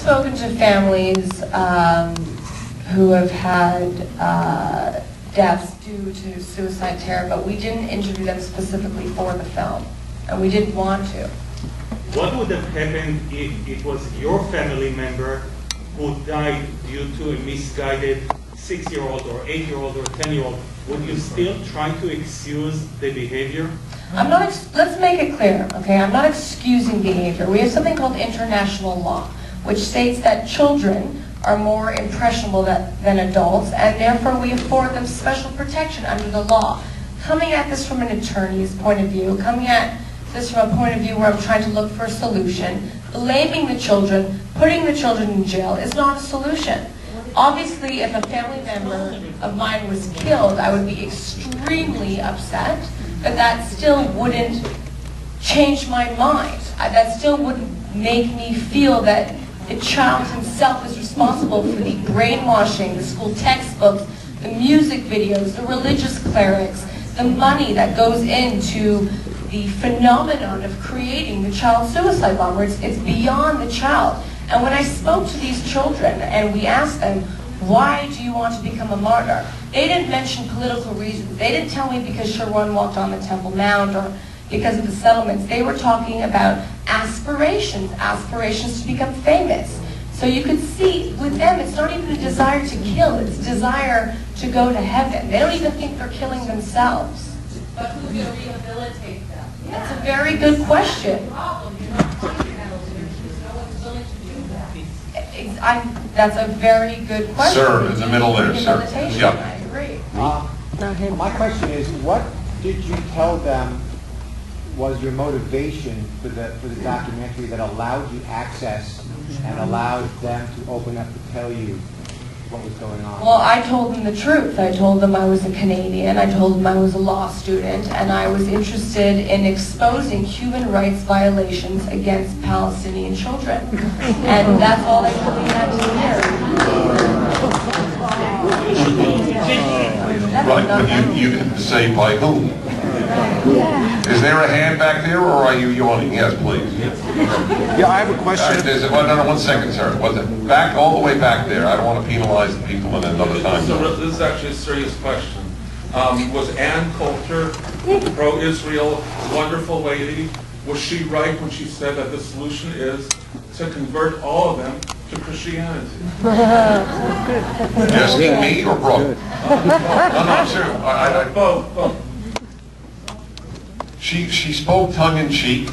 spoken to families who have had deaths due to suicide terror, but we didn't interview them specifically for the film, and we didn't want to. What would have happened if it was your family member who died due to a misguided 6-year-old or 8-year-old or 10-year-old? Would you still try to excuse the behavior? Let's make it clear, okay? I'm not excusing behavior. We have something called international law, which states that children are more impressionable than adults, and therefore we afford them special protection under the law. Coming at this from an attorney's point of view, coming at this from a point of view where I'm trying to look for a solution, blaming the children, putting the children in jail is not a solution. Obviously, if a family member of mine was killed, I would be extremely upset, but that still wouldn't change my mind. That still wouldn't make me feel that the child himself is responsible for the brainwashing, the school textbooks, the music videos, the religious clerics, the money that goes into the phenomenon of creating the child suicide bomber. It's beyond the child. And when I spoke to these children and we asked them, why do you want to become a martyr? They didn't mention political reasons. They didn't tell me because Sharon walked on the Temple Mount or because of the settlements. They were talking about aspirations to become famous. So you could see with them, it's not even a desire to kill, it's a desire to go to heaven. They don't even think they're killing themselves. But who's going to rehabilitate them? That's a very good question. That's a very good question. Sir, in the middle there, sir. Yeah. I agree. My question is, what did you tell them was your motivation for the documentary that allowed you access and allowed them to open up to tell you what was going on? Well, I told them the truth. I told them I was a Canadian. I told them I was a law student, and I was interested in exposing human rights violations against Palestinian children. And that's all I really had to hear. Right, but you can say by whom? Is there a hand back there, or are you yawning? Yes, please. Yeah, I have a question. No, 1 second, sir. Back, all the way back there. I don't want to penalize the people in another time. So this is actually a serious question. Was Ann Coulter, pro-Israel, wonderful lady, was she right when she said that the solution is to convert all of them to Christianity? Asking me or Brooke? No, sir. Both. She spoke tongue-in-cheek.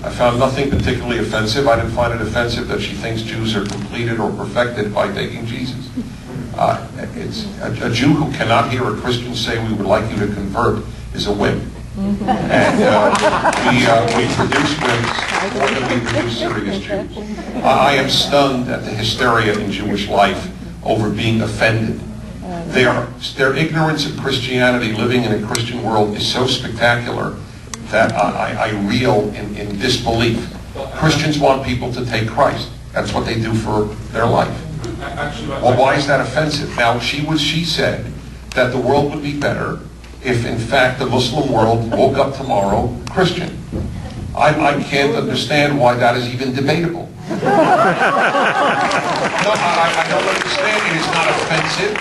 I found nothing particularly offensive. I didn't find it offensive that she thinks Jews are completed or perfected by taking Jesus. It's a Jew who cannot hear a Christian say, "We would like you to convert," is a wimp. And we produce wimps more than we produce serious Jews. I am stunned at the hysteria in Jewish life over being offended. Their ignorance of Christianity, living in a Christian world, is so spectacular that I reel in disbelief. Christians want people to take Christ. That's what they do for their life. Well, why is that offensive? Now, she said that the world would be better if, in fact, the Muslim world woke up tomorrow Christian. I can't understand why that is even debatable. No, I don't understand it. It's not offensive.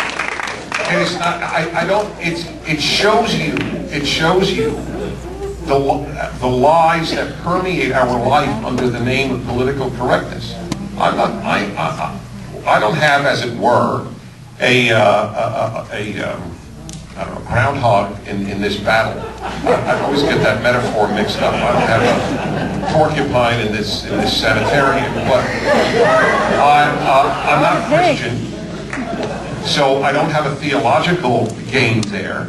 And it's not, I don't, it shows you the lies that permeate our life under the name of political correctness. I don't have, as it were, a groundhog in this battle. I always get that metaphor mixed up. I don't have a porcupine in this sanitarium, but I'm not a Christian. So I don't have a theological game there,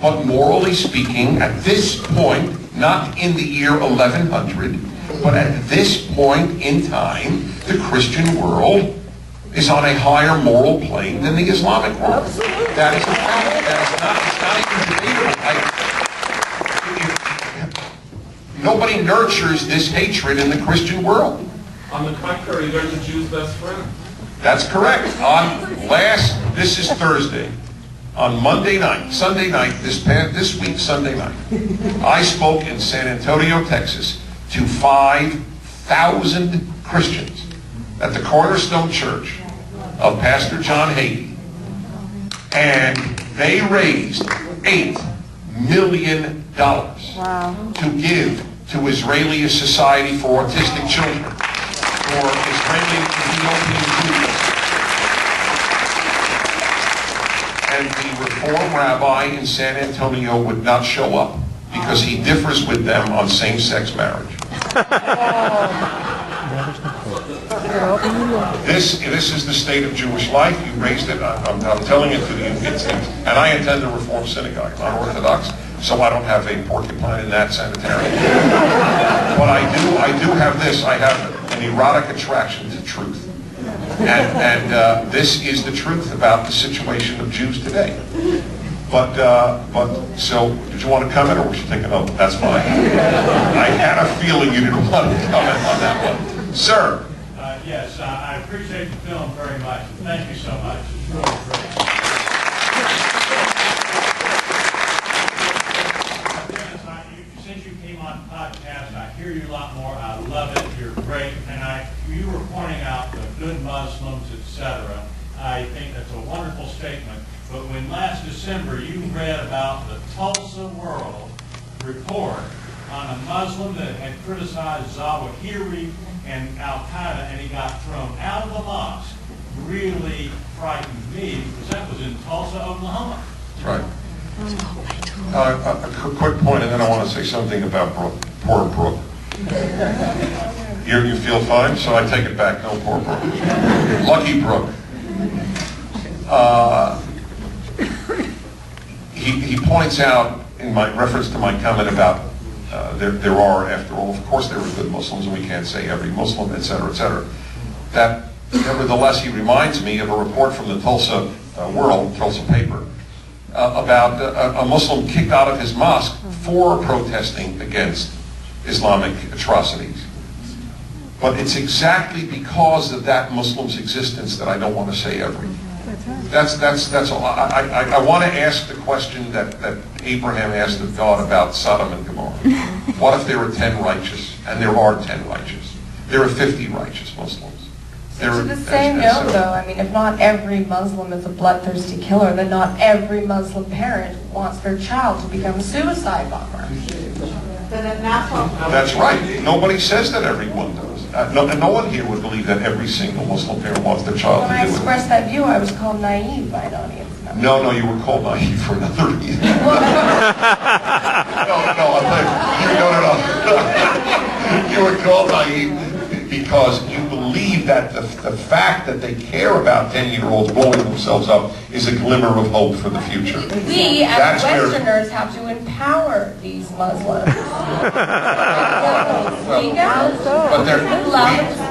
but morally speaking, at this point, not in the year 1100, but at this point in time, the Christian world is on a higher moral plane than the Islamic world. That is a fact. It's not even debatable. Nobody nurtures this hatred in the Christian world. On the contrary, they're the Jews' best friend. That's correct. This is Thursday. On Sunday night, this week, Sunday night, I spoke in San Antonio, Texas, to 5,000 Christians. at the Cornerstone Church of Pastor John Hagee, and they raised $8 million to give to Israeli Society for Autistic Children, for Israeli Ethiopian Jews. And the Reform rabbi in San Antonio would not show up because he differs with them on same-sex marriage. This is the state of Jewish life. You raised it. I'm telling it to you. And I attend a Reform synagogue. I'm not Orthodox, so I don't have a porcupine in that sanitarium. But I do have this. I have an erotic attraction to truth. And this is the truth about the situation of Jews today. But so, did you want to comment, or was you thinking, oh, that's fine? I had a feeling you didn't want to comment on that one. Sir? Yes, I appreciate the film very much. Thank you so much. It's really great. Since you came on the podcast, I hear you a lot more. I love it. You're great. And you were pointing out the good Muslims, etc. I think that's a wonderful statement. But when last December you read about the Tulsa World report on a Muslim that had criticized Zawahiri and Al-Qaeda, and he got thrown out of the mosque, really frightened me, because that was in Tulsa, Oklahoma. That's right. A quick point, and then I want to say something about Brooke. Poor Brooke. You feel fine, so I take it back. No, poor Brooke. Lucky Brooke. He points out, in my reference to my comment about there are, after all, of course there are good Muslims, and we can't say every Muslim, etc., that nevertheless he reminds me of a report from the Tulsa World, Tulsa paper, about a Muslim kicked out of his mosque for protesting against Islamic atrocities. But it's exactly because of that Muslim's existence that I don't want to say every. That's all. I want to ask the question that Abraham asked of God about Sodom and Gomorrah. What if there are 10 righteous, and there are 10 righteous? There are 50 righteous Muslims. To the same note, though, I mean, if not every Muslim is a bloodthirsty killer, then not every Muslim parent wants their child to become a suicide bomber. That's right. Nobody says that everyone does. No one here would believe that every single Muslim parent wants their child When to I do it. expressed that view, I was called naive by an audience member. No, you were called naive for another reason. No. You were called naive because you believe that the fact that they care about 10-year-olds blowing themselves up is a glimmer of hope for the future. We, as Westerners, have to empower these Muslims. We know. But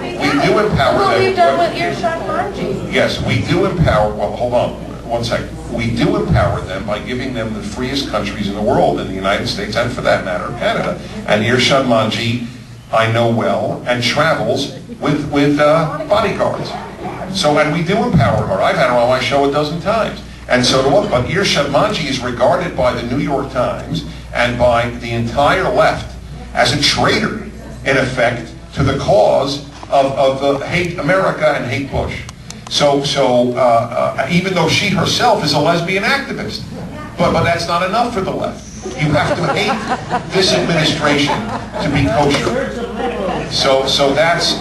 we do empower them. What we've done with Irshad Manji. Yes, we do empower. Well, hold on 1 second. We do empower them by giving them the freest countries in the world, in the United States, and for that matter, Canada. And Irshad Manji, I know well, and travels with bodyguards. So, and we do empower her. I've had her on my show a dozen times. And so do others. But Irshad Manji is regarded by the New York Times and by the entire left as a traitor, in effect, to the cause of hate America and hate Bush. So even though she herself is a lesbian activist, but that's not enough for the left. You have to hate this administration to be kosher. So that's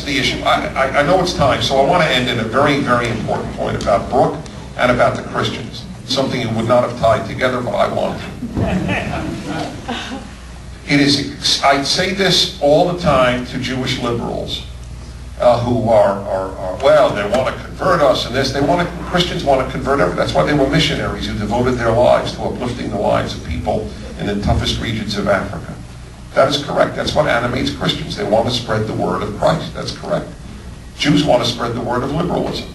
the issue. I know it's time, so I want to end in a very, very important point about Brooke and about the Christians. Something you would not have tied together, but I wanted to. I say this all the time to Jewish liberals who are well, they want to convert us and this. Christians want to convert everyone. That's why they were missionaries who devoted their lives to uplifting the lives of people in the toughest regions of Africa. That is correct. That's what animates Christians. They want to spread the word of Christ. That's correct. Jews want to spread the word of liberalism.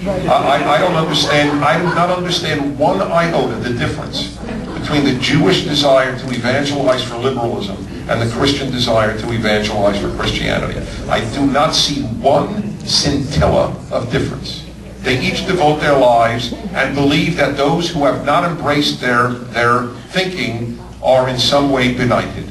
I don't understand. I do not understand one iota the difference between the Jewish desire to evangelize for liberalism and the Christian desire to evangelize for Christianity. I do not see one scintilla of difference. They each devote their lives and believe that those who have not embraced their thinking are in some way benighted.